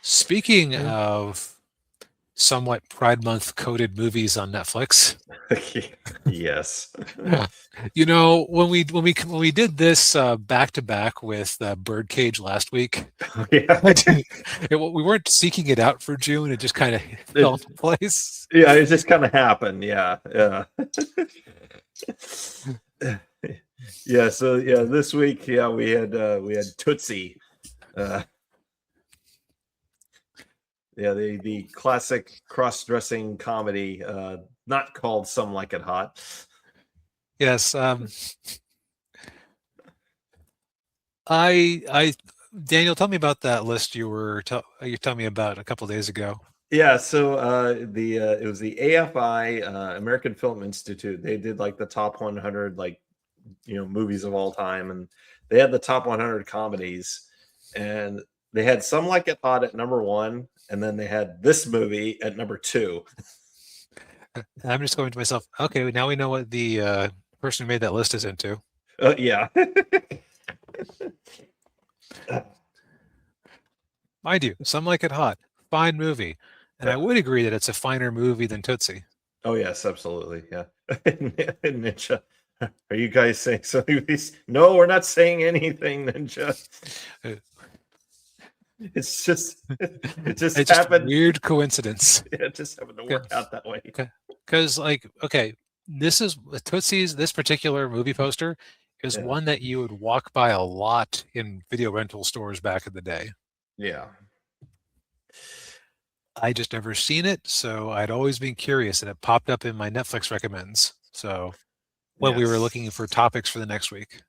Speaking of somewhat Pride Month coded movies on Netflix, Yes. when we did this back to back with Birdcage last week, Yeah. we weren't seeking it out for June. It just kind of fell It, into place. yeah, it just kind of happened. Yeah. Yeah. Yeah. So yeah, this week, yeah, we had Tootsie. Uh, yeah, the classic cross-dressing comedy, not called Some Like It Hot. Yes. I Daniel, tell me about that list you telling me about a couple days ago. Yeah, so the it was the AFI, American Film Institute. They did like the top 100 movies of all time, and they had the top 100 comedies, and they had Some Like It Hot at number one, and then they had this movie at number two. And I'm just going to myself, okay, now we know what the person who made that list is into. Yeah. Mind you, some like it hot, fine movie, and I would agree that it's a finer movie than Tootsie. Oh yes, absolutely. Yeah. Ninja. Are you guys saying something? No, we're not saying anything, Ninja. Uh, It's just it just It's just happened. weird coincidence. It just happened to work out that way. Because, like, okay, this is Tootsie's, this particular movie poster is Yeah. one that you would walk by a lot in video rental stores back in the day. Yeah. I just never seen it, so I'd always been curious, and it popped up in my Netflix recommends. So when we were Yes. looking for topics for the next week.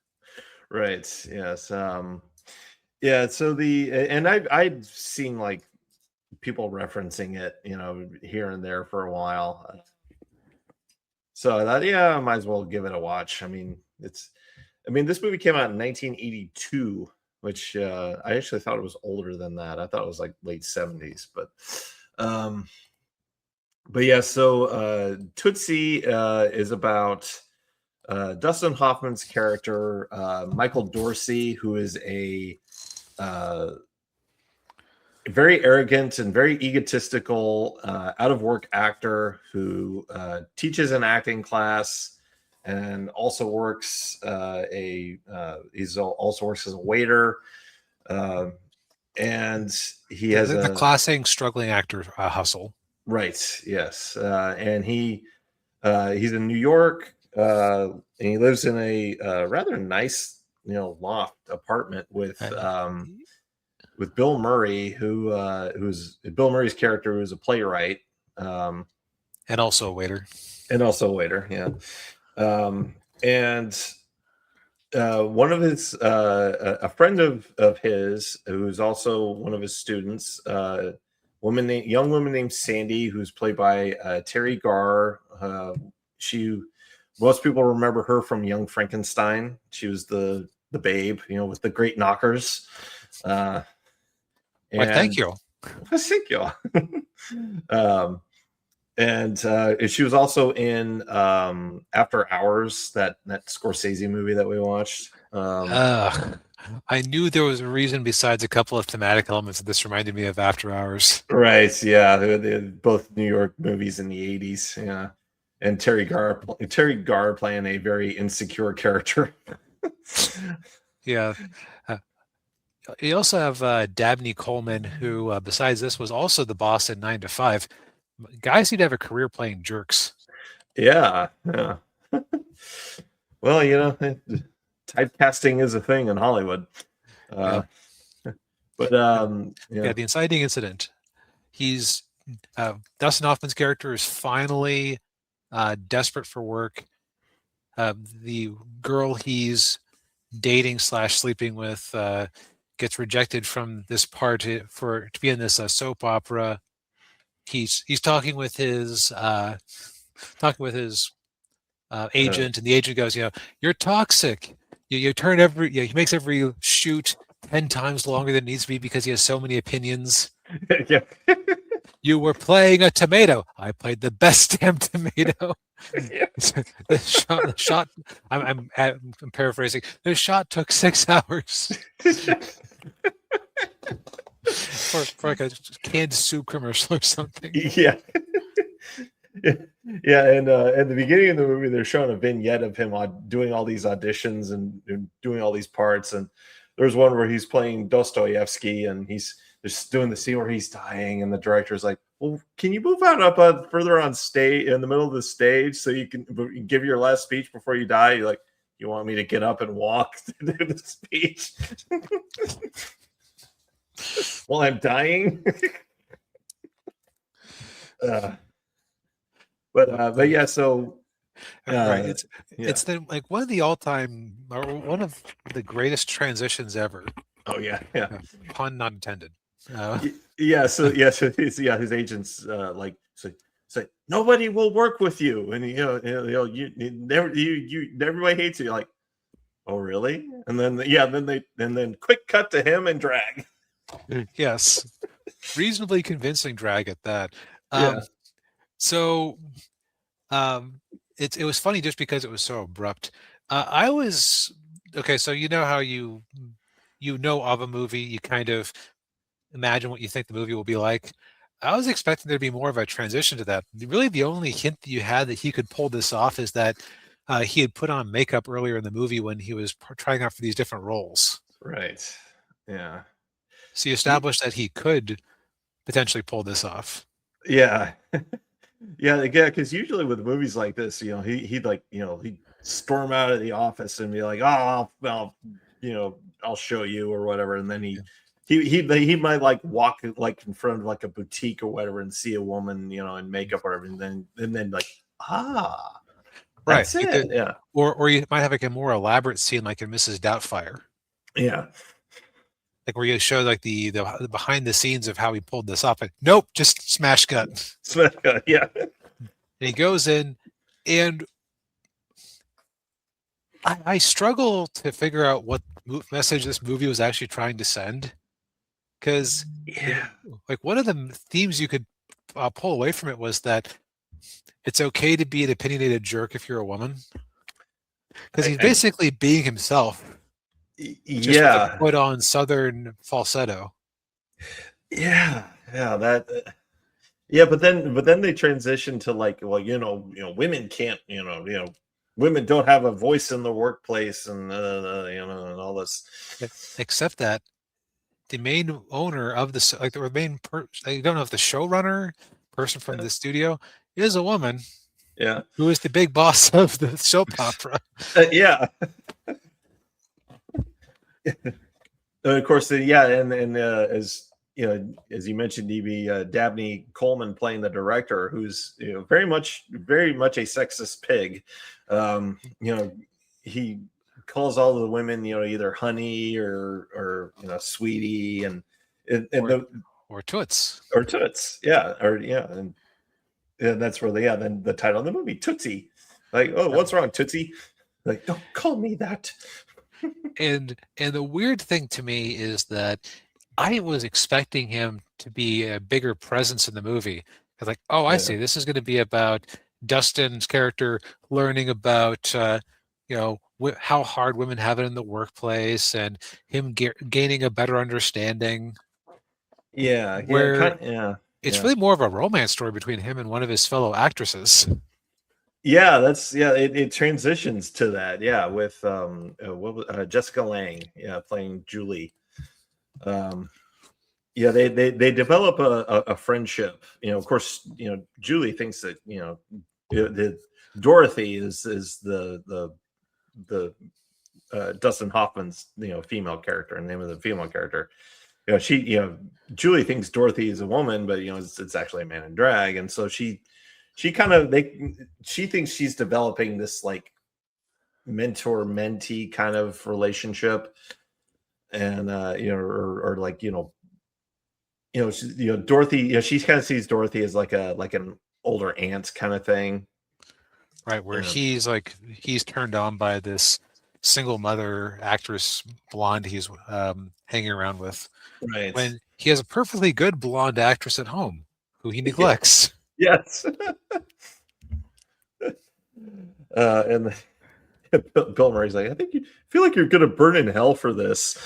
Right. Yes. Yeah. So I've seen like people referencing it, here and there for a while. So I thought, yeah, I might as well give it a watch. This movie came out in 1982, which I actually thought it was older than that. I thought it was like late 70s, um, but yeah. So Tootsie is about Dustin Hoffman's character, Michael Dorsey, who is a uh, very arrogant and very egotistical, out of work actor who teaches an acting class and also works also works as a waiter, uh, and he The, has the, the a classic struggling actor hustle. right, yes, and he's in New York, and he lives in a rather nice, loft apartment And, with Bill Murray, who's Bill Murray's character, who's a playwright, um, and also a waiter. and also a waiter. Yeah, and one of his a friend of his, who's also one of his students, young woman named Sandy, who's played by Terry Garr. She Most people remember her from Young Frankenstein. She was the babe, with the great knockers. Why, thank And you. thank you. um, and she was also in After Hours, that Scorsese movie that we watched. I knew there was a reason besides a couple of thematic elements that this reminded me of After Hours. Right, yeah, they're both New York movies in the '80s. Yeah, and Terry Garr playing a very insecure character. Yeah. Uh, you also have Dabney Coleman, who, besides this, was also the boss in 9 to 5. Guys seem to have a career playing jerks. Yeah, yeah. Well, typecasting is a thing in Hollywood. Yeah. But Yeah, the inciting incident. He's Dustin Hoffman's character is finally desperate for work. The girl he's dating slash sleeping with gets rejected from this part to be in this soap opera. He's talking with his agent, and the agent goes, you're toxic. You turn he makes every shoot 10 times longer than it needs to be because he has so many opinions. yeah. You were playing a tomato. I played the best damn tomato. Yeah. The shot. I'm paraphrasing. The shot took 6 hours. for like a canned soup commercial or something. Yeah. Yeah, and at the beginning of the movie, they're showing a vignette of him doing all these auditions and doing all these parts. And there's one where he's playing Dostoevsky, and he's just doing the scene where he's dying, and the director's like, "Well, can you move out up further on stage in the middle of the stage so you can give your last speech before you die?" You're like, "You want me to get up and walk to do the speech while I'm dying?" But yeah, so Right. It's yeah. it's the like one of the all-time or one of the greatest transitions ever. Oh yeah, yeah. Pun not intended. Yeah, his agents like say nobody will work with you, and you never you everybody hates you. You're like, oh really? And then then quick cut to him and drag. Yes. Reasonably convincing drag at that. Yeah, So it was funny just because it was so abrupt. I was okay, so you know how you know of a movie, you kind of imagine what you think the movie will be like. I was expecting there to be more of a transition to that. Really, the only hint that you had that he could pull this off is that he had put on makeup earlier in the movie when he was trying out for these different roles. right. Yeah, So you established that he could potentially pull this off. yeah, yeah. Because usually with movies like this, he'd like he'd storm out of the office and be like, "Oh, well, I'll show you," or whatever, and then he might like walk like in front of like a boutique or whatever and see a woman in makeup or whatever, and then like Right. that's it. Yeah, Or you might have like a more elaborate scene like in Mrs. Doubtfire. yeah. Like where you show like the behind the scenes of how he pulled this off. Like, nope, just smash cut. Yeah. And he goes in, and I struggle to figure out what message this movie was actually trying to send. Because, Yeah. like, one of the themes you could pull away from it was that it's okay to be an opinionated jerk if you're a woman. Because he's basically being himself, just with a Yeah. put on Southern falsetto. Yeah. Yeah. Yeah, but then they transition to like, well, women can't, women don't have a voice in the workplace, and and all this. Except that the main owner of the like the main I don't know if the showrunner person from the studio is a woman. Yeah. Who is the big boss of the soap opera? Yeah. Of course, yeah, and as you mentioned, DB, Dabney Coleman playing the director, who's very much a sexist pig. He calls all the women either honey or sweetie or toots or toots, yeah, and that's where then the title of the movie, Tootsie, like, oh, what's wrong, Tootsie? Like, don't call me that. and the weird thing to me is that I was expecting him to be a bigger presence in the movie. I was like, oh, I see. This is going to be about Dustin's character learning about, how hard women have it in the workplace, and him gaining a better understanding. Yeah, It's really more of a romance story between him and one of his fellow actresses. Yeah, it transitions to that. Yeah, with Jessica Lange, playing Julie. Yeah, they develop a friendship. Of course, Julie thinks that the Dorothy is the Dustin Hoffman's female character, and the name of the female character. Julie thinks Dorothy is a woman, but it's actually a man in drag, and so she thinks she's developing this like mentor mentee kind of relationship, and Dorothy, she kind of sees Dorothy as like an older aunt kind of thing, right? Where he's turned on by this single mother actress blonde he's hanging around with, right? When he has a perfectly good blonde actress at home who he neglects. Yes. And Bill Murray's like, I think you feel like you're gonna burn in hell for this.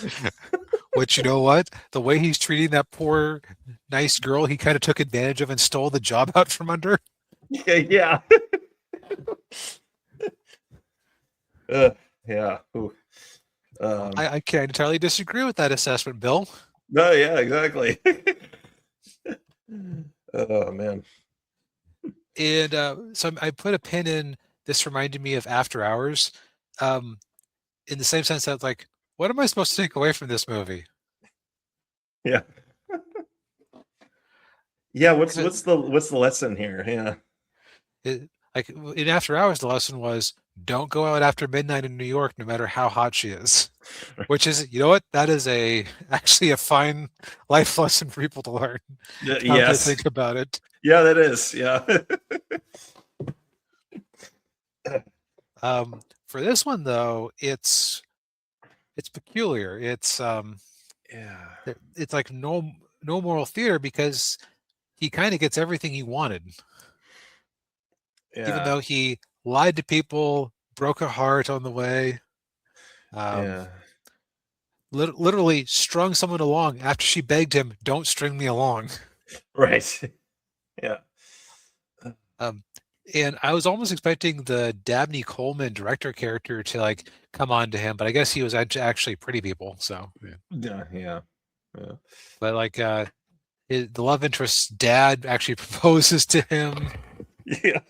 Which, you know what? The way he's treating that poor, nice girl, he kind of took advantage of and stole the job out from under. Yeah. Yeah. Ooh. I can't entirely disagree with that assessment, Bill. No, yeah, exactly. Oh man. And so I put a pin in. This reminded me of After Hours, um, in the same sense that, like, what am I supposed to take away from this movie? Yeah. Yeah, Because what's the lesson here? Yeah. like in After Hours, the lesson was don't go out after midnight in New York, no matter how hot she is. Which is, you know what? That is actually a fine life lesson for people to learn. How to Yes. think about it. Yeah, that is. Yeah. For this one though, it's peculiar. Yeah. It's like no moral theater because he kind of gets everything he wanted, even Yeah. though he lied to people, broke a heart on the way, um, Yeah. literally strung someone along after she begged him, "Don't string me along." Right. Yeah. Um, and I was almost expecting the Dabney Coleman director character to like come on to him, but I guess he was actually Pretty People. So, yeah. Yeah. Yeah. Yeah. But like the love interest's dad actually proposes to him. Yeah.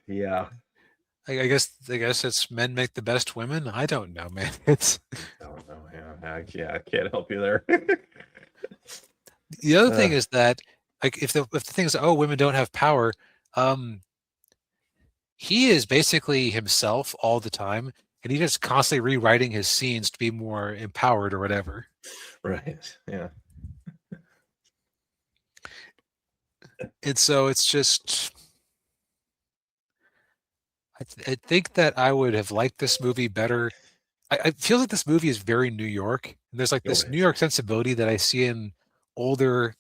Yeah. I guess it's men make the best women. I don't know, man. It's Oh no, yeah, I can't help you there. the other uh, thing is that like if the thing is, oh, women don't have power, um he is basically himself all the time, and he's just constantly rewriting his scenes to be more empowered or whatever. right. Yeah. And so it's just I think that I would have liked this movie better. I feel like this movie is very New York, and there's like Oh, this New York sensibility that I see in older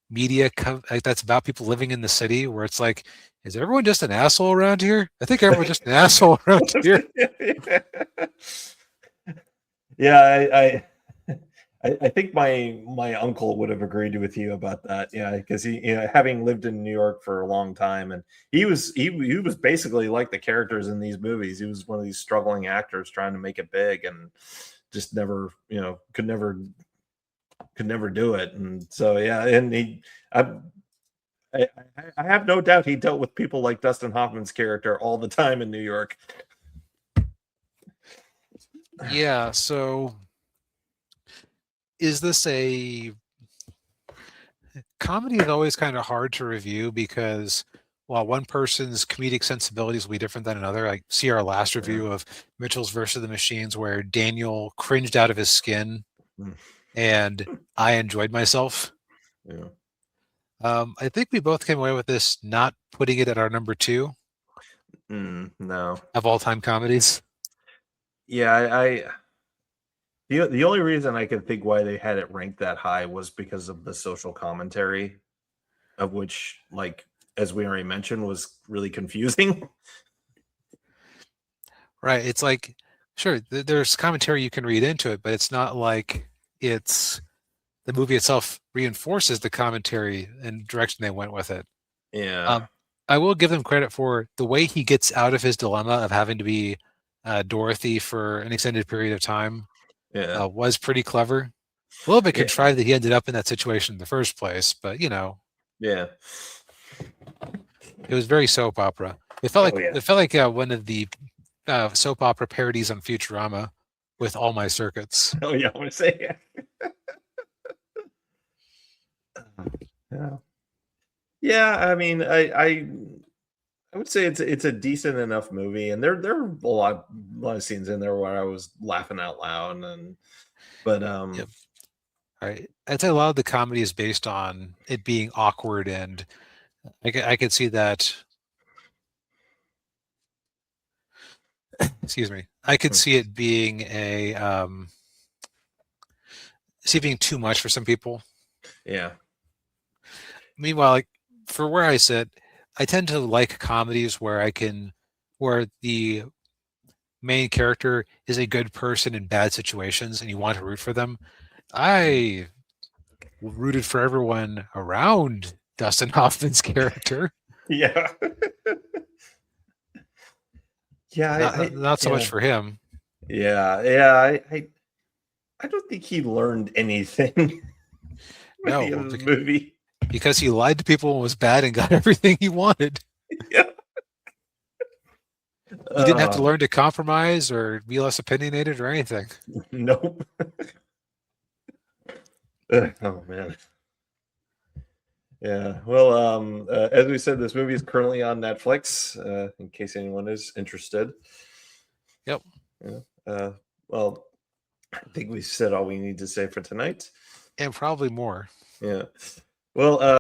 media like that's about people living in the city, where it's like, is everyone just an asshole around here? I think everyone's just an asshole around here. yeah, I think my uncle would have agreed with you about that. Yeah, because he, having lived in New York for a long time, and he was basically like the characters in these movies. He was one of these struggling actors trying to make it big, and just never, could never do it. And so yeah, and I, I, I have no doubt he dealt with people like Dustin Hoffman's character all the time in New York. Yeah, so is this a comedy is always kind of hard to review because while one person's comedic sensibilities will be different than another, like see our last Yeah. review of Mitchell's versus the Machines, where Daniel cringed out of his skin Mm. and I enjoyed myself. Yeah. I think we both came away with this not putting it at our number two No. of all time comedies. Yeah, the only reason I could think why they had it ranked that high was because of the social commentary, of which, like, as we already mentioned, was really confusing. Right. It's like, sure, there's commentary you can read into it, but it's not like it's the movie itself reinforces the commentary and direction they went with it. Yeah. Um, I will give them credit for the way he gets out of his dilemma of having to be Dorothy for an extended period of time Yeah. was pretty clever. A little bit Yeah. contrived that he ended up in that situation in the first place, but Yeah. it was very soap opera. Oh yeah. It felt like one of the soap opera parodies on Futurama with All My Circuits. Oh yeah. I want to say yeah. Yeah. I mean, I would say it's a decent enough movie, and there are a lot of scenes in there where I was laughing out loud, and but Yep. All right. I'd say a lot of the comedy is based on it being awkward, and I could see that. Excuse me. I could see it being see it being too much for some people. yeah. Meanwhile, like for where I sit, I tend to like comedies where where the main character is a good person in bad situations and you want to root for them. I rooted for everyone around Dustin Hoffman's character. Yeah. Yeah, Not so much yeah, for him. yeah. I don't think he learned anything by the end No, of the movie. because he lied to people and was bad and got everything he wanted. Yeah. He didn't have to learn to compromise or be less opinionated or anything. Nope. Oh man. Yeah. Well, as we said, this movie is currently on Netflix. In case anyone is interested. Yep. Yeah. Well, I think we said all we need to say for tonight. And probably more. Yeah. Well,